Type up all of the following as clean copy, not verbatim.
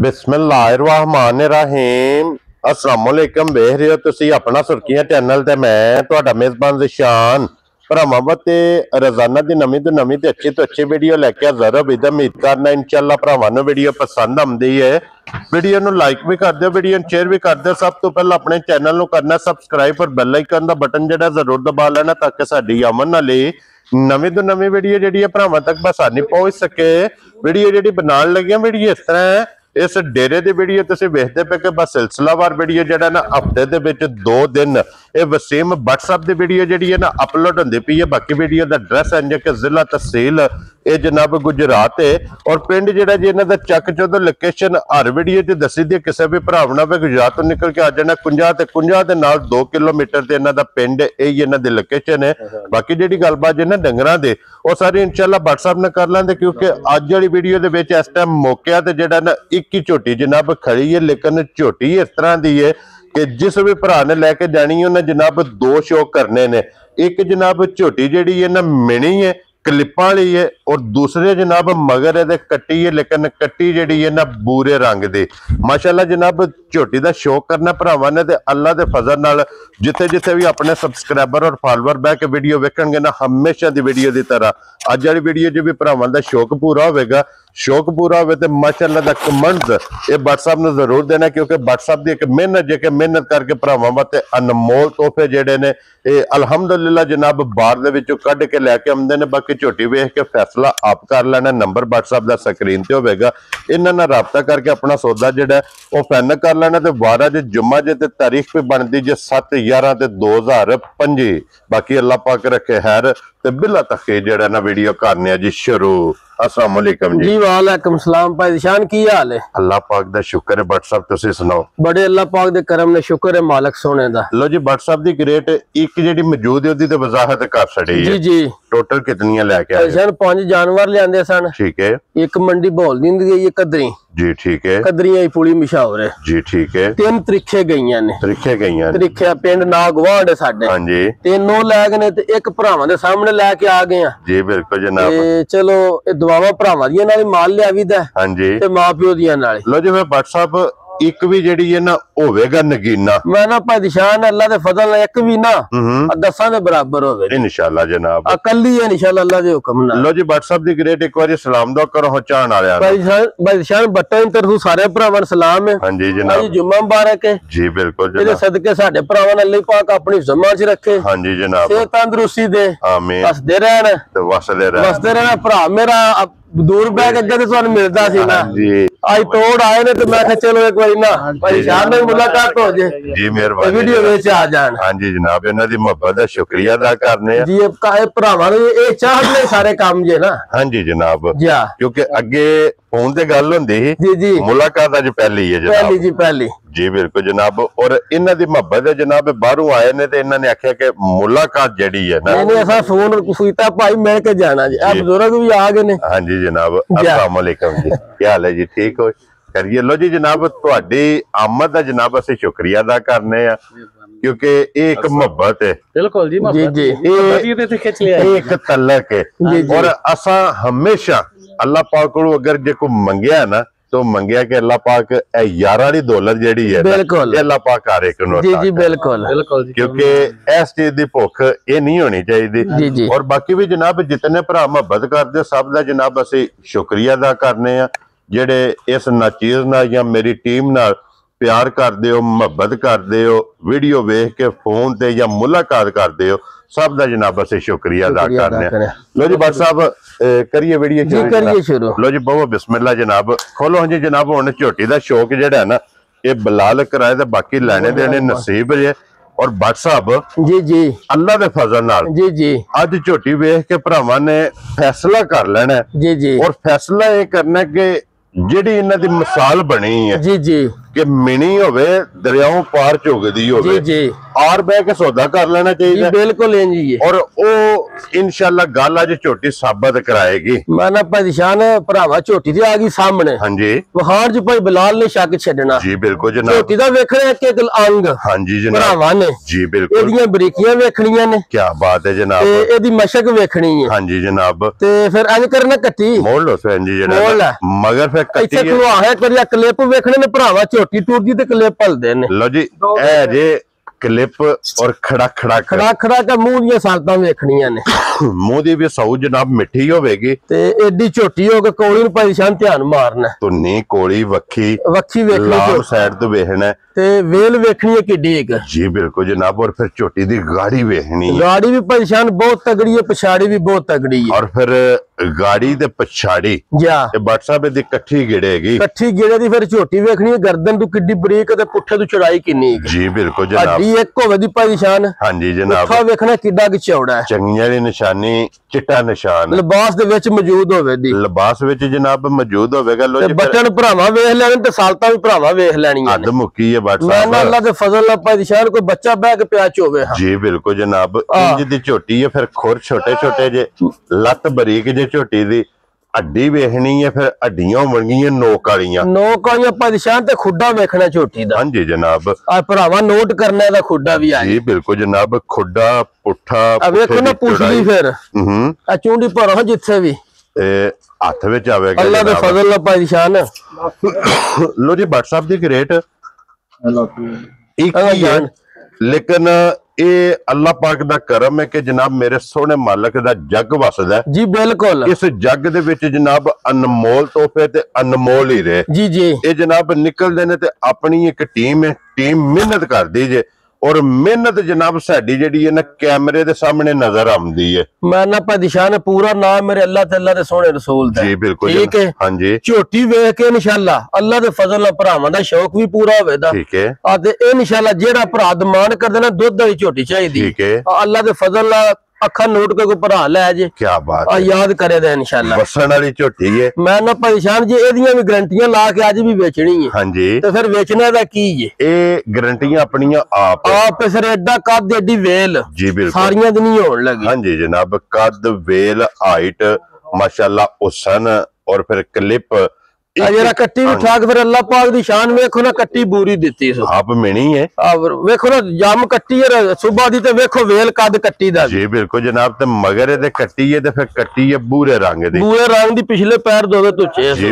बिस्मिल्लाहिर्रहमानिर्रहीम अस्सलाम वालेकुम। वेख रहे हो तुसी अपना सुर्खियां चैनल ते मैं तुहाडा मेजबान ज़िशान भरावां ते रोजाना दी नवीं तो नवीं ते अच्छी वीडियो लैके हाज़र हो। उम्मीद करना इंशाअल्लाह भरावां नूं वीडियो पसंद आउंदी है। वीडियो नूं लाइक भी कर दिओ, वीडियो नूं शेयर भी कर दिओ। सब तो पहले अपने चैनल नूं करना सबसक्राइब और बेल आइकन दा बटन जिहड़ा जरूर दबा लेना ताकि साडी आमन वाली नवीं तो नवीं वीडियो जिहड़ी भरावां तक आसानी पहुंच सके। वीडियो जिहड़ी बनाउण लगे वीडियो इस तरह है। इस डेरे की वीडियो तुसीं वेखदे पे कि बस सिलसिलावार वीडियो जिहड़ा ना हफ्ते दे विच 2 दिन ये वसीम WhatsApp की वीडियो जिहड़ी है ना अपलोड होंदी पई है। बाकी वीडियो का एड्रैस है कि जिला तहसील ये जनाब गुजरात है और पिंड जिहड़ा जी इन्हां दा चक चौधर लोकेशन हर वीडियो च दसी दी। किसी भी भरा ने गुजरात तो निकल के आ जाना 50 दे नाल 2 किलोमीटर ते इन्हां दा पिंड यही इन्हां दी लोकेशन है। बाकी जिहड़ी गलबात जी ना डंगरां दे वो सारी इंशाअल्लाह WhatsApp ने कर लेंदे क्योंकि अज वाली वीडियो दे विच इस टाइम मौके ते जिहड़ा ना एक ही झोटी जनाब खड़ी है, लेकिन झोटी इस तरह की है कि जिस भी भरा ने लैके जानी उन्हें जनाब 2 शो करने ने। एक जनाब झोटी जिहड़ी है ना मिनी है क्लिपां वाली है और दूसरे जनाब मगर है कट्टी है, लेकिन कट्टी जिहड़ी है ना बूरे रंग दी। माशाअल्लाह जनाब झोटी का शौक करना भरावां ने ते अल्लाह के फजल नाल जिथे जिथे भी अपने सबसक्राइबर और फॉलोअर बह के वीडियो वेखणगे ना हमेशा दी वीडियो की तरह अज वाली वीडियो च भी भरावां दा शौक पूरा होवेगा। शौक पूरा हो तो माशाअल्लाह दा कमेंट ये WhatsApp ने जरूर देना क्योंकि WhatsApp की एक मेहनत जेके मेहनत करके भरावां वास्ते अनमोल तोहफे जेडे ने ये अलहमदुलिल्लाह जनाब बाहर दे विचों कढ के लैके आउंदे ने। बाकी झोटी वेख के फैसला आप कर लेना। नंबर WhatsApp दा स्क्रीन ते होवेगा, इन्हां नाल राबता करके अपना सौदा जिहड़ा वो फाइनल कर लेना। ते वारा जे जुम्मा जे ते तारीख पे बनदी जे 7/11/2025। बाकी अल्लाह पाक रखे खैर ते बिला तखीर जिहड़ा ना वीडियो करने जी शुरू। अस्सलाम वालेकुम जी। वालेकुम सलाम भाई ज़िशान की हाल है? अल्लाह पाक दा शुक्र है। WhatsApp तुसीं सुनाओ? बड़े अल्लाह पाक दे करम ने शुक्र है मालिक सोने दा। लो जी WhatsApp दी ग्रेट एक जिहड़ी मौजूद है ओदी ते वजाहत कर छड़ी है। जी जी टोटल कितनियां लेके आए? सन 5 जानवर लियांदे सन। ठीक है। एक मंडी बोल दी गई है कदरी जी ठीक है। कदरियां ही पूरी मशहूर है जी ठीक है। 3 त्रिखे गईयां ने। त्रिखे गईयां त्रिखे पिंड ना गवांड साडे। हां जी। 3 लैग ने ते एक भरावां दे सामने लेके आ गए हैं। जी बिल्कुल जनाब। चलो ये दुआवां भरावां दी नाल माल लिया भी दा। हां जी। ते मां प्यो दी नाल। लो जी मैं WhatsApp एक भी जेडी है ना होवेगा नगीना मैं ना भाई ज़िशान अल्लाह दे फजल नाल एक भी ना 10 दे बराबर होवे इंशाअल्लाह जनाब। अकली है इंशाअल्लाह अल्लाह दे हुक्म नाल। लो जी WhatsApp दी ग्रेट एक बार सलाम दो करो होचान वाले भाई ज़िशान बट्टा तरफों सारे भरावां सलाम है। हां जी जनाब। आज जुम्मा मुबारक है। जी बिल्कुल जनाब। सदके साडे भरावां ने अल्लाह पाक अपनी ज़िम्मा च रखे। हां जी जनाब। सेहत तंदुरुस्ती दे आमीन। हसदे रहन ते वसदे रहन भरा मेरा दूर बैठ के अगे तो मिलता सी ना आज तोड़ आए ने तो मैं चलो एक बार ना भाई ज़िशान ने मुलाकात हो जाए जी मेहरबानी वीडियो विच आ जान। हां जी जनाब इन्हां दी मोहब्बत दा शुक्रिया अदा करने जी भरावां ने ये चाहते सारे काम जे ना। हां जी जनाब जी क्योंकि अगे फोन ते गल हुंदी जी जी मुलाकात अज पहली है जनाब। पहली जी पहली जी बिल्कुल जनाब। और इन्हां दी मोहब्बत है जनाब बाहरों आए ने ते इन्हां ने आख्या कि मुलाकात जेडी है ना नहीं असा फोन कीता भाई मिल के जाना जी। आप बुजुर्ग भी आ गए ने। हां जी जनाब। अस्सलाम वालेकुम जी क्या हाल है जी ठीक हो करिए। लो जी जनाब तुहाडी आमद दा जनाब असीं शुक्रिया अदा करने आ क्योंकि एक मोहब्बत है। बिल्कुल जी जी जी ये खिंच लिया एक तलक है और असा हमेशा अल्लाह पाक को अगर जे को मंगया ना तो मंगया कि अल्लाह पाक यार वाली दौलत जेडी है बिल्कुल अल्लाह पाक हर एक नूं जी जी बिल्कुल बिल्कुल क्योंकि इस चीज की भुख ये नहीं होनी चाहिए। और बाकी भी जनाब जितने भरा मोहब्बत करते सब का जनाब असीं शुक्रिया अदा करने जेडे इस नाचीज नाल या मेरी टीम नाल प्यार करते हो मोहब्बत करते हो वीडियो वेख के फोन ते या मुलाकात करते हो सब का जनाब असीं शुक्रिया अदा करने। लो जी WhatsApp करिए वीडियो जी करिए शुरू। लो जी बहु बिस्मिल्लाह जनाब खोलो। हाँ जी जनाब हुण झोटी का शौक जिहड़ा ना ये बलाल कराए ते बाकी लेने देने नसीब है और WhatsApp जी जी अल्लाह दे फजल नाल जी जी अज झोटी वेख के भरावां ने फैसला कर लेना जी जी और फैसला ये करना कि जिहड़ी इन्हां दी मिसाल बनी है जी जी ਕਿ ਮਿਣੀ ਹੋਵੇ ਦਰਿਆਓਂ ਪਾਰ ਝੁਕਦੀ ਹੋਵੇ ਜੀ ਜੀ ਆਰ ਬਹਿ ਕੇ ਸੌਦਾ ਕਰ ਲੈਣਾ ਜੀ ਚਾਹੀਦਾ ਬਿਲकुल ਇੰਜ ਹੀ ਹੈ। ਔਰ ਉਹ ਇਨਸ਼ਾਅੱਲਾ ਗੱਲ ਅੱਜ ਝੋਟੀ ਸਾਬਤ ਕਰਾਏਗੀ। ਮੈਂ ਨਾ ਭਾਈ ਨਿਸ਼ਾਨ ਭਰਾਵਾ ਝੋਟੀ ਤੇ ਆ ਗਈ ਸਾਹਮਣੇ ਹਾਂਜੀ ਵਹਾਰ ਚ ਭਾਈ ਬਿਲਾਲ ਨੇ ਸ਼ੱਕ ਛੱਡਣਾ ਜੀ ਬਿਲਕੁਲ ਜਨਾਬ। ਝੋਟੀ ਦਾ ਵੇਖਣਾ ਇੱਕ ਇੱਕ ਅੰਗ ਹਾਂਜੀ ਜਨਾਬ ਭਰਾਵਾਂ ਨੇ ਜੀ ਬਿਲकुल ਇਹਦੀਆਂ ਬਰੀਕੀਆਂ ਵੇਖਣੀਆਂ ਨੇ ਕੀ ਬਾਤ ਹੈ ਜਨਾਬ। ਤੇ ਇਹਦੀ ਮਸ਼ਕ ਵੇਖਣੀ ਹੈ ਹਾਂਜੀ ਜਨਾਬ ਤੇ ਫਿਰ ਇੰਜ ਕਰਨਾ ਕੱਟੀ ਮੋੜ ਲੋ ਸੈਨ ਜੀ ਮੋੜ ਲੈ। ਜਨਾਬ ਮਗਰ ਫਿਰ ਇੱਥੇ ਕੱਟੀ ਖਲਵਾ ਹੈ ਕਰਿਆ ਕਲਿੱਪ ਵੇਖਣੇ ਨੇ ਭਰਾਵਾ ਝੋਟੀ ਟੁੱਟਦੀ ਤੇ ਕਲਿੱਪ ਭਲਦੇ ਨੇ ਲੋ ਜੀ ਇਹ ਜੇ ਕਲਿੱਪ ਔਰ ਖੜਾ ਖੜਾ ਖੜਾ ਖੜਾ ਕੇ ਮੂੰਹ ਦੀਆਂ ਸਾਲਤਾਂ ਵੇਖਣੀਆਂ ਨੇ ਮੂੰਹ ਦੀ ਵੀ ਸੌ ਜਨਾਬ ਮਿੱਠੀ ਹੋਵੇਗੀ ਤੇ ਏਡੀ ਝੋਟੀ ਹੋ ਕੇ ਕੋਲੀ ਨੂੰ ਪਰੇਸ਼ਾਨ ਧਿਆਨ ਮਾਰਨਾ ਧੁੰਨੀ ਕੋਲੀ ਵੱਖੀ ਵੱਖੀ ਵੇਖਣੀ ਲਾਮ ਸਾਈਡ ਤੋਂ ਵੇਖਣਾ ਤੇ ਵੇਲ ਵੇਖਣੀ ਹੈ ਕਿੱਡੀ ਇੱਕ ਜੀ ਬਿਲकुल ਜਨਾਬ। ਔਰ ਫਿਰ ਝੋਟੀ ਦੀ ਗਾੜੀ ਵੇਖਣੀ ਹੈ ਗਾੜੀ ਵੀ ਪਰੇਸ਼ਾਨ ਬਹੁਤ ਤਗੜੀ ਹੈ ਪਛਾੜੀ ਵੀ ਬਹੁਤ ਤਗੜੀ ਹੈ ਔਰ ਫਿਰ ਗਾੜੀ ਤੇ ਪਛਾੜੀ ਜਾ ਇਹ WhatsApp ਦੀ ਇਕੱਠੀ ਗਿੜੇਗੀ ਇਕੱਠੀ ਗੇੜੇ ਦੀ ਫਿਰ ਝੋਟੀ ਵੇਖਣੀ ਹੈ ਗਰਦਨ ਤੋਂ ਕਿੱਡੀ ਬਰੀਕ ਤੇ ਪੁੱਠੇ ਤੋਂ ਚੜਾਈ ਕਿੰਨੀ ਹੈ ਜੀ ਬਿਲकुल ਜਨਾਬ। ਅੱਡੀ ਇੱਕ ਹੋਵੇ ਦੀ ਪਰੇਸ਼ਾਨ ਹਾਂਜੀ ਜਨਾਬ ਪੁੱਠਾ ਵੇਖਣਾ ਕਿੱਡਾ ਕਿ ਚੌੜਾ ਹੈ ਚੰਗੀਆਂ ਦੀ ਨਿਸ਼ਾਨੀ ਚਿੱਟਾ ਨਿਸ਼ਾਨ ਲਿਬਾਸ ਦੇ ਵਿੱਚ ਮੌਜੂਦ ਹੋਵੇ ਦੀ ਲਿਬਾਸ ਵਿੱਚ ਜਨਾਬ ਮੌਜੂਦ ਹੋਵੇਗਾ। ਲੋ ਤੇ ਜੀ ਬਟਨ ਭਰਾਵਾ ਵੇਖ ਲੈਣ ਤੇ ਸਾਲਤਾਂ ਵੀ ਭਰਾਵਾ ਵੇਖ ਲੈਣੀਆਂ ਅੱਧ ਮੁੱਕੀ ਹੈ ਮੈਂ WhatsApp ਨਾ ਅੱਲਾ ਦੇ ਫਜ਼ਲ ਨਾਲ ਪਰੇਸ਼ਾਨ ਕੋਈ ਬੱਚਾ ਬਹਿ ਕੇ ਪਿਆ ਚ ਹੋਵੇ ਜੀ ਬਿਲकुल ਜਨਾਬ। ਇੰਜ ਦੀ ਝੋਟੀ ਹੈ ਫਿਰ ਖੁਰ ਛੋਟੇ ਛੋਟੇ ਜੇ ਲੱਤ ਬਰੀਕ ਜੇ ਝੋਟੀ ਦੀ ਅੱਡੀ ਵੇਖਣੀ ਹੈ ਫਿਰ ਅੱਡੀਆਂ ਹੋਣਗੀਆਂ ਨੋਕ ਵਾਲੀਆਂ ਨੋਕ ਆਈਆਂ ਪਰੇਸ਼ਾਨ ਤੇ ਖੁੱਡਾ ਵੇਖਣਾ ਝੋਟੀ ਦਾ ਹਾਂਜੀ ਜਨਾਬ ਆ ਭਰਾਵਾ ਨੋਟ ਕਰਨਾ ਇਹਦਾ ਖੁੱਡਾ ਵੀ ਆ ਜੀ ਬਿਲकुल ਜਨਾਬ। ਖੁੱਡਾ ਪੁੱਠਾ ਆ ਵੇਖੋ ਨਾ ਪੁੱਛਦੀ ਫਿਰ ਹੂੰ ਆ ਚੁੰਡੀ ਭਰੋ ਜਿੱਥੇ ਵੀ ਤੇ ਹੱਥ ਵਿੱਚ ਆਵੇਗਾ ਅੱਲਾ ਦੇ ਜਨਾਬ। ਫਜ਼ਲ ਨਾਲ ਪਰੇਸ਼ਾਨ ਲੋ ਜੀ WhatsApp ਦੀ ਰੇਟ ਇੱਕ ਹੀ ਹੈ ਲੇਕਿਨ ਇਹ ਅੱਲਾਹ ਪਾਕ ਦਾ ਕਰਮ ਹੈ ਕਿ ਜਨਾਬ ਮੇਰੇ ਸੋਹਣੇ ਮਾਲਕ ਦਾ ਜੱਗ ਵਸਦਾ ਹੈ। ਜੀ ਬਿਲकुल ਇਸ ਜੱਗ ਦੇ ਵਿੱਚ ਜਨਾਬ ਅਨਮੋਲ ਤੋਹਫੇ ਤੇ ਅਨਮੋਲ ਹੀ ਰਹੇ ਜੀ ਜੀ ਇਹ ਜਨਾਬ ਨਿਕਲਦੇ ਨੇ ਤੇ ਆਪਣੀ ਇੱਕ ਟੀਮ ਹੈ ਟੀਮ ਮਿਹਨਤ ਕਰਦੀ ਜੇ ਔਰ ਮਿਹਨਤ ਜਨਾਬ ਸਾਡੀ ਜਿਹੜੀ ਹੈ ਨਾ ਕੈਮਰੇ ਦੇ ਸਾਹਮਣੇ ਨਜ਼ਰ ਆਉਂਦੀ ਹੈ। ਮੈਂ ਨਾ ਪਰੇਸ਼ਾਨ ਪੂਰਾ ਨਾਮ ਮੇਰੇ ਅੱਲਾਹ ਤੇ ਅੱਲਾਹ ਦੇ ਸੋਹਣੇ ਰਸੂਲ ਦਾ ਜੀ ਬਿਲकुल ਠੀਕ ਹੈ ਹਾਂਜੀ ਝੋਟੀ ਵੇਖ ਕੇ ਇਨਸ਼ਾਅੱਲਾ ਅੱਲਾਹ ਦੇ ਫਜ਼ਲ ਨਾਲ ਭਰਾਵਾਂ ਦਾ ਸ਼ੌਕ ਵੀ ਪੂਰਾ ਹੋਵੇਗਾ ਠੀਕ ਹੈ ਆ ਤੇ ਇਨਸ਼ਾਅੱਲਾ ਜਿਹੜਾ ਭਰਾ ਡਿਮਾਂਡ ਕਰਦੇ ਨਾ ਦੁੱਧ ਵਾਲੀ ਝੋਟੀ ਚਾਹੀਦੀ ਠੀਕ ਹੈ ਅੱਲਾਹ ਦੇ ਫਜ਼ਲ ਨਾਲ ਅੱਖਾਂ ਨੋਟ ਕੇ ਕੋਈ ਭਰਾ ਲੈ ਜੇ ਕੀ ਬਾਤ ਆ ਹੈ ਯਾਦ ਕਰੇ ਦਾ ਇਨਸ਼ਾਅੱਲਾ। ਵਸਣ ਵਾਲੀ ਝੋਟੀ ਹੈ ਮੈਂ ਨਾ ਪਰੇਸ਼ਾਨ ਜੇ ਇਹਦੀਆਂ ਵੀ ਗਰੰਟੀਆਂ ਲਾ ਕੇ ਅੱਜ ਵੀ ਵੇਚਣੀ ਹੈ ਹਾਂਜੀ ਤੇ ਫਿਰ ਵੇਚਣਾ ਦਾ ਕੀ ਜੇ ਇਹ ਗਰੰਟੀਆਂ ਆਪਣੀਆਂ ਆਪ ਹੈ। ਆਪ ਫਿਰ ਐਡਾ ਕੱਦ ਐਡੀ ਵੇਲ ਜੀ ਬਿਲकुल ਸਾਰੀਆਂ ਦੀ ਨਹੀਂ ਹੋਣ ਲੱਗੀ ਹਾਂਜੀ ਜਨਾਬ। ਕੱਦ ਵੇਲ ਹਾਈਟ ਮਾਸ਼ਾਅੱਲਾ ਹੁਸਨ ਔਰ ਫਿਰ ਕਲਿੱਪ ਆ ਜਿਹੜਾ ਕੱਟੀ ਵੀ ਠਾਕ ਫਿਰ ਅੱਲਾਹ ਪਾਕ ਦੀ ਸ਼ਾਨ ਵੇਖੋ ਨਾ ਕੱਟੀ ਬੂਰੀ ਦਿੱਤੀ ਸੋ ਆਪ ਮਿਣੀ ਹੈ ਆ ਵੇਖੋ ਨਾ ਜੰਮ ਕੱਟੀ ਹੈ ਸੁਬਾ ਦੀ ਤੇ ਵੇਖੋ ਵੇਲ ਕੱਦ ਕੱਟੀ ਦਾ ਜੀ ਬਿਲकुल ਜਨਾਬ। ਤੇ ਮਗਰ ਇਹਦੇ ਕੱਟੀ ਹੈ ਤੇ ਫਿਰ ਕੱਟੀ ਹੈ ਬੂਰੇ ਰੰਗ ਦੀ ਬੂਰੇ ਰੰਗ ਦੀ ਪਿਛਲੇ ਪੈਰ ਦੋਵੇਂ ਤੁੱਚੇ ਜੀ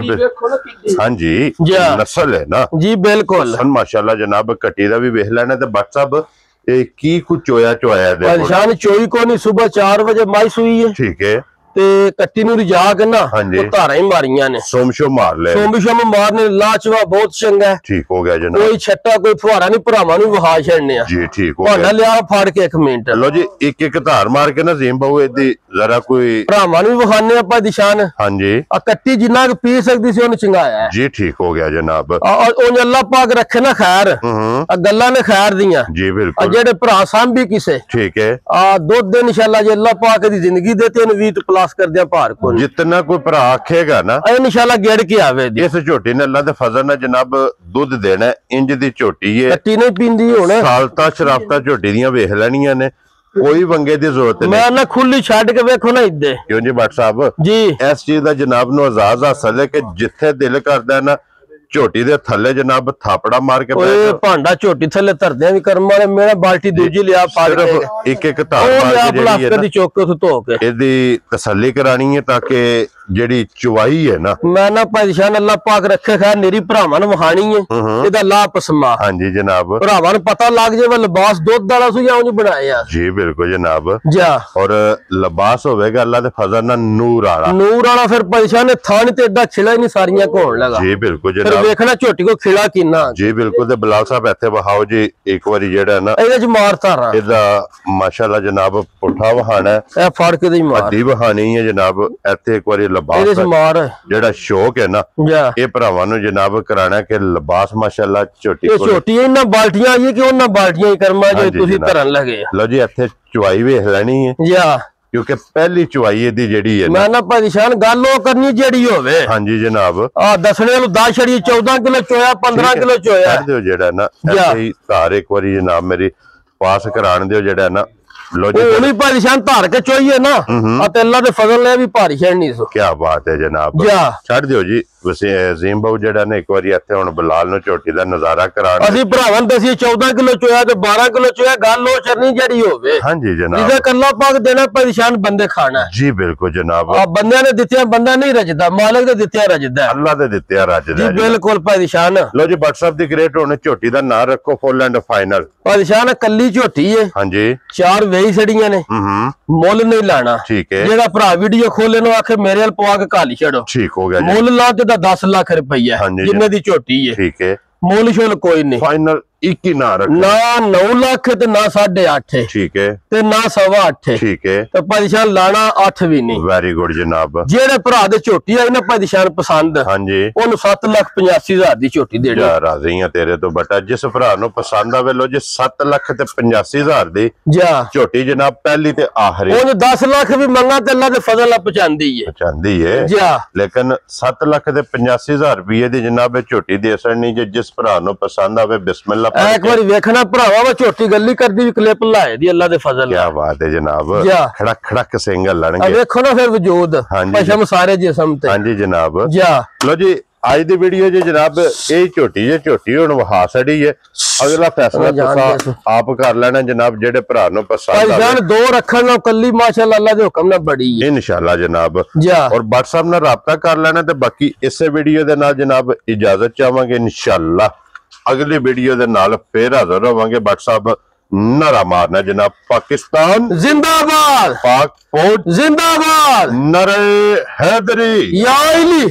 ਹਾਂਜੀ ਜੀ। ਨਸਲ ਹੈ ਨਾ ਜੀ ਬਿਲकुल ਸਨ ਮਾਸ਼ਾਅੱਲਾ ਜਨਾਬ। ਕੱਟੀ ਦਾ ਵੀ ਵੇਖ ਲੈਣਾ ਤੇ WhatsApp ਇਹ ਕੀ ਕੁ ਚੋਇਆ ਦੇ ਕੋਲ। ਪਰੇਸ਼ਾਨ ਚੋਈ ਕੋ ਨਹੀਂ ਸੁਬਾ 4 ਵਜੇ ਮਾਈ ਸੂਈ ਹੈ ਠੀਕ ਹੈ ਤੇ ਕੱਟੀ ਨੂੰ ਰਿਜਾ ਕੇ ਨਾ ਹਾਂਜੀ। ਉਹ ਧਾਰਾਂ ਹੀ ਮਾਰੀਆਂ ਨੇ ਸੋਮਸ਼ੋ ਮਾਰ ਲੈ ਸੋਮੀ ਸ਼ਮ ਮਾਰਨੇ ਲਾਚਵਾ ਬਹੁਤ ਚੰਗਾ ਹੈ। ਠੀਕ ਹੋ ਗਿਆ ਜਨਾਬ। ਕੋਈ ਛੱਟਾ ਕੋਈ ਫੁਹਾਰਾ ਨਹੀਂ ਭਰਾਵਾਂ ਨੂੰ ਵਹਾ ਛੱਡਨੇ ਆ ਜੀ ਠੀਕ ਹੋ ਭਾਂਡਾ ਗਿਆ। ਲਿਆ ਫੜ ਕੇ 1 ਮਿੰਟ ਲੋ ਜੀ ਇੱਕ ਇੱਕ ਧਾਰ ਮਾਰ ਕੇ ਨਾ ਜ਼ੀਮ ਬਾਹੂ ਇਹਦੀ ਜ਼ਰਾ ਕੋਈ ਭਰਾਵਾਂ ਨੂੰ ਵਹਾਨੇ ਆਪਾਂ ਦਿਸ਼ਾਨ ਹਾਂਜੀ ਆ ਕੱਟੀ ਜਿੰਨਾ ਕੁ ਪੀ ਸਕਦੀ ਸੀ ਉਹਨੂੰ ਚੰਗਾਇਆ ਹੈ। ਜੀ ਠੀਕ ਹੋ ਗਿਆ ਜਨਾਬ। ਉਹ ਅੱਲਾਹ ਪਾਕ ਰੱਖੇ ਨਾ ਖੈਰ ਹੂੰ ਆ ਗੱਲਾਂ ਨੇ ਖੈਰ ਦੀਆਂ ਜੀ ਆ ਬਿਲकुल ਜਿਹੜੇ ਭਰਾ ਸਾਂਭੀ ਕਿਸੇ ਠੀਕ ਹੈ। ਆ ਦੁੱਧ ਦੇ ਇਨਸ਼ਾਅੱਲਾ ਜੇ ਅੱਲਾਹ ਪਾਕ ਦੀ ਜ਼ਿੰਦਗੀ ਦੇ ਤੇ 20 ਪਲੱਸ ਕਰਦਿਆਂ ਭਾਰ ਕੋ ਜਿਤਨਾ ਕੋਈ ਭਰਾ ਆਖੇਗਾ ਨਾ ਇਨਸ਼ਾਅੱਲਾ ਗੇੜ ਕੇ ਆਵੇ ਦੀ ਇਸ ਝੋਟੀ ਨੇ ਅੱਲਾ ਦੇ ਫਜ਼ਲ ਨਾਲ ਜਨਾਬ ਦੁੱਧ ਦੇਣਾ ਹੈ। ਇੰਜ ਦੀ ਝੋਟੀ ਹੈ ਕੱਟੀ ਨਹੀਂ ਪੀਂਦੀ ਹੁਣ ਸਾਲਤਾ ਸ਼ਰਾਫਤਾ ਝੋਟੀ ਦੀਆਂ ਵੇਖ ਲੈਣੀਆਂ ਨੇ ਕੋਈ ਵੰਗੇ ਦੀ ਜ਼ਰੂਰਤ ਨਹੀਂ। ਮੈਂ ਨਾ ਖੁੱਲੀ ਛੱਡ ਕੇ ਵੇਖੋ ਨਾ ਇੱਦੇ ਕਿਉਂ ਜੀ ਭੱਟ ਸਾਹਿਬ ਜੀ ਇਸ ਚੀਜ਼ ਦਾ ਜਨਾਬ ਨੂੰ ਆਜ਼ਾਦ ਹਾਸਲ ਹੈ ਕਿ ਜਿੱਥੇ ਦਿਲ ਕਰਦਾ ਹੈ ਨਾ ਝੋਟੀ ਦੇ ਥੱਲੇ ਜਨਾਬ ਥਾਪੜਾ ਮਾਰ ਕੇ ਬਹਿ ਓਏ ਜਾਓ। ਭਾਂਡਾ ਝੋਟੀ ਥੱਲੇ ਧਰਦਿਆਂ ਵੀ ਕਰਮ ਵਾਲੇ ਮੇਰਾ ਬਾਲਟੀ ਦੂਜੀ ਲਿਆ ਫੜ ਕੇ ਸਿਰਫ ਇੱਕ ਇੱਕ ਧਾਰ ਉਹ ਮਾਰ ਲਿਆ ਕੇ ਜਿਹੜੀ ਹੈ ਪਲਾਸਟਿਕ ਨਾ ਦੀ ਚੁੱਕ ਕੇ ਉੱਥੇ ਧੋ ਕੇ ਇਹਦੀ ਤਸੱਲੀ ਕਰਾਣੀ ਹੈ ਤਾਂ ਕਿ ਜਿਹੜੀ ਚੁਵਾਈ ਹੈ ਨਾ ਮੈਂ ਨਾ ਪਰੇਸ਼ਾਨ ਅੱਲਾਹ ਪਾਕ ਰੱਖੇ ਖੈਰ ਮੇਰੀ ਭਰਾਵਾਂ ਨੂੰ ਵਹਾਣੀ ਹੈ ਇਹਦਾ ਲਾ ਪਸਮਾ ਹਾਂਜੀ ਜਨਾਬ। ਭਰਾਵਾਂ ਨੂੰ ਪਤਾ ਲੱਗ ਜੇ ਵਾ ਲਿਬਾਸ ਦੁੱਧ ਵਾਲਾ ਸੀ ਜਾਂ ਉਂਝ ਬਣਾਇਆ ਜੀ ਬਿਲकुल ਜਨਾਬ। ਜਾ ਔਰ ਲਿਬਾਸ ਹੋਵੇਗਾ ਅੱਲਾ ਦੇ ਫਜ਼ਲ ਨਾਲ ਨੂਰ ਵਾਲਾ। ਨੂਰ ਵਾਲਾ ਫਿਰ ਪਰੇਸ਼ਾਨ ਥਾਣ ਤੇ ਐਡਾ ਖਿਲਾ ਹੀ ਨਹੀਂ ਸਾਰੀਆਂ ਘੋਣ ਲਗਾ ਜੀ ਬਿਲकुल ਫਿਰ ਜਨਾਬ। ਵੇਖਣਾ ਝੋਟੀ ਕੋ ਖਿਲਾ ਕਿੰਨਾ ਜੀ ਬਿਲकुल ਤੇ ਬਲਾਲ ਸਾਹਿਬ ਇੱਥੇ ਵਹਾਓ ਜੀ ਇੱਕ ਵਾਰੀ ਜਿਹੜਾ ਨਾ ਇਹਦੇ ਚ ਮਾਰ ਧਾਰਾਂ ਇਹਦਾ ਮਾਸ਼ਾਅੱਲਾ ਜਨਾਬ ਪੁੱਠਾ ਵਹਾਣਾ ਹੈ ਇਹ ਫੜ ਕੇ ਦੀ ਮਾਰ ਅੱਡੀ ਵਹਾਣੀ ਹੈ ਜਨਾਬ। ਇੱਥੇ ਇੱਕ ਵਾਰੀ ਇਹਦੇ ਲਿਬਾਸ ਚ ਮਾਰ ਜਿਹੜਾ ਸ਼ੌਕ ਹੈ ਨਾ ਜਾ ਇਹ ਭਰਾਵਾਂ ਨੂੰ ਜਨਾਬ ਕਰਾਣਾ ਕਿ ਲਿਬਾਸ ਮਾਸ਼ਾਅੱਲਾ ਝੋਟੀ ਇਹ ਕੋਲ। ਝੋਟੀ ਇਹਨਾਂ ਬਾਲਟੀਆਂ ਆਈਏ ਕਿ ਉਹਨਾਂ ਬਾਲਟੀਆਂ ਹੀ ਕਰਮਾ ਜੋ ਹਾਂਜੀ ਤੁਸੀਂ ਜਨਾਬ। ਧਰਨ ਲਗੇ ਲਓ ਜੀ ਇੱਥੇ ਚੁਆਈ ਵੇਖ ਲੈਣੀ ਹੈ ਜਾ क्योंकि पहली चुवाई ਇਹਦੀ ਜਿਹੜੀ ਹੈ मैं ना भाई शान गल वो करनी जेड़ी होवे। हाँ जी जनाब आ दसने नु 10 छड़ी 14 किलो चोया 15 किलो चोया कर दियो जेड़ा ना ऐसे ही धार एक बारी जनाब मेरी पास कराण दियो जेड़ा ना लो जी नहीं भाई शान धार के चोइए ना आ ते अल्लाह दे फजल ने भी भारी छड़नी सो। क्या बात है जनाब छड़ दियो जी वैसे अजीम बाबू जेड़ा ने एक बारी ਇੱਥੇ ਹੁਣ ਬਲਾਲ ਨੂੰ ਝੋਟੀ ਦਾ ਨਜ਼ਾਰਾ ਕਰਾਣ ਅਸੀਂ ਭਰਾਵਾਂ ਦਸੀ 14 ਕਿਲੋ ਚੋਇਆ ਤੇ 12 ਕਿਲੋ ਚੋਇਆ ਗੱਲ ਉਹ ਚਰਨੀ ਜਿਹੜੀ ਹੋਵੇ। हाँ जी जनाब ਜਿਹਦੇ ਕੱਲਾ ਪਾਕ ਦੇਣਾ ਪਰੇਸ਼ਾਨ ਬੰਦੇ ਖਾਣਾ जी बिल्कुल जनाब ਆ ਬੰਦਿਆਂ ਨੇ ਦਿੱਤਿਆਂ ਬੰਦਾ ਨਹੀਂ ਰਜਦਾ ਮਾਲਕ ਦੇ ਦਿੱਤਿਆਂ ਰਜਦਾ अल्लाह दे ਦਿੱਤੇ ਰੱਜਦਾ ਜੀ ਬਿਲਕੁਲ ਪਰੇਸ਼ਾਨ। ਲੋ ਜੀ WhatsApp ਦੀ ਗ੍ਰੇਟ ਹੁਣ ਝੋਟੀ ਦਾ ਨਾਂ ਰੱਖੋ ਫੁੱਲ ਐਂਡ ਫਾਈਨਲ। ਪਰੇਸ਼ਾਨ ਕੱਲੀ ਝੋਟੀ ਏ हाँ जी ਚਾਰ ਵੇਈ ਛੜੀਆਂ ਨੇ ਮੁੱਲ ਨਹੀਂ ਲਾਣਾ। ठीक है ਜਿਹੜਾ ਭਰਾ ਵੀਡੀਓ ਖੋਲੇ ਨੂੰ ਆਖੇ ਮੇਰੇ ਵੱਲ ਪਵਾ ਕੇ ਘਾਲੀ ਛੜੋ ठीक हो गया जी ਮੁੱਲ ਲਾ ਤੇ 10 ਲੱਖ ਰੁਪਈਆ हाँ जी ਜਿੰਨੇ ਦੀ ਝੋਟੀ ਏ ठीक है ਮੁੱਲ ਸ਼ੁੱਲ ਕੋਈ ਨਹੀਂ फाइनल एक ही ना रखो ਨਾ 9 ਲੱਖ ਤੇ ਨਾ 8.5 ठीक है ਤੇ ਨਾ 8.5 ठीक है ਤੇ ਪਰੇਸ਼ਾਨ ਲਾਣਾ 8 ਵੀ ਨਹੀਂ। वेरी गुड जनाब ਜਿਹੜੇ ਭਰਾ ਦੇ ਝੋਟੀ ਆਈ ਨਾ ਪਰੇਸ਼ਾਨ ਪਸੰਦ हाँ जी ਉਹਨੂੰ 7,85,000 ਦੀ ਝੋਟੀ ਦੇਣੀ। ਜਾ ਰਾਜ਼ੀ ਆ ਤੇਰੇ ਤੋਂ ਬਟਾ ਜਿਸ ਭਰਾ ਨੂੰ ਪਸੰਦ ਆਵੇ ਲੋ ਜੀ 7,85,000 ਦੀ ਜਾ ਝੋਟੀ ਜਨਾਬ ਪਹਿਲੀ ਤੇ ਆਖਰੀ ਉਹਨੂੰ 10 ਲੱਖ ਵੀ ਮੰਗਾ ਤੇ ਅੱਲਾ ਦੇ ਫਜ਼ਲ ਨਾਲ ਪਹੁੰਚਾਉਂਦੀ ਏ ਚਾਹੁੰਦੀ ਹੈ ਜਾ लेकिन 7,85,000 रुपये ਦੀ ਜਨਾਬ ਝੋਟੀ ਦੇ ਅਸਰ ਨਹੀਂ ਜੇ ਜਿਸ ਭਰਾ ਨੂੰ ਪਸੰਦ ਆਵੇ ਬਿਸਮਿਲ੍ਲਾ ਪੜ੍ਹ ਇੱਕ ਵਾਰੀ ਵੇਖਣਾ ਭਰਾਵਾ ਵਾ ਝੋਟੀ ਗੱਲੀ ਕਰਦੀ ਵੀ ਕਲਿੱਪ ਲਾਏ ਦੀ ਅੱਲਾ ਦੇ ਫਜ਼ਲ क्या ਨਾਲ। बात है जनाब जा। खड़क खड़क सिंगल ਆ लड़नगे ਵੇਖੋ ਨਾ ਫਿਰ ਵਜੂਦ हाँ जी ਪਸ਼ਮ ਸਾਰੇ ਜਿਸਮ ਤੇ हाँ जी जनाब ਜਾ लो जी आज ਦੀ ਵੀਡੀਓ ਜੀ ਜਨਾਬ ਇਹ ਝੋਟੀ ਹੁਣ ਵਹਾ ਛੜੀ ਹੈ ਅਗਲਾ ਫੈਸਲਾ ਤੁਸੀਂ ਆਪ ਕਰ ਲੈਣਾ ਜਨਾਬ ਜਿਹੜੇ ਭਰਾ ਨੂੰ ਪਸੰਦ ਆਵੇ ਭਾਈਜਾਨ ਦੋ ਰੱਖਣ ਨਾਲ ਕੱਲੀ ਮਾਸ਼ਾਅੱਲਾ ਅੱਲਾ ਦੇ ਹੁਕਮ ਨਾਲ ਬੜੀ ਹੈ ਇਨਸ਼ਾਅੱਲਾ ਜਨਾਬ ਜਾ ਔਰ WhatsApp ਨਾਲ ਰਾਬਤਾ ਕਰ ਲੈਣਾ ਤੇ ਬਾਕੀ ਇਸੇ ਵੀਡੀਓ ਦੇ ਨਾਲ ਜਨਾਬ ਇਜਾਜ਼ਤ ਚਾਹਾਂਗੇ ਇਨਸ਼ਾਅੱਲਾ ਅਗਲੀ ਵੀਡੀਓ ਦੇ ਨਾਲ ਫੇਰ ਹਾਜ਼ਰ ਹੋਵਾਂਗੇ। WhatsApp नारा मारना जनाब पाकिस्तान जिंदाबाद पाक फौज जिंदाबाद नरे हैदरी या इली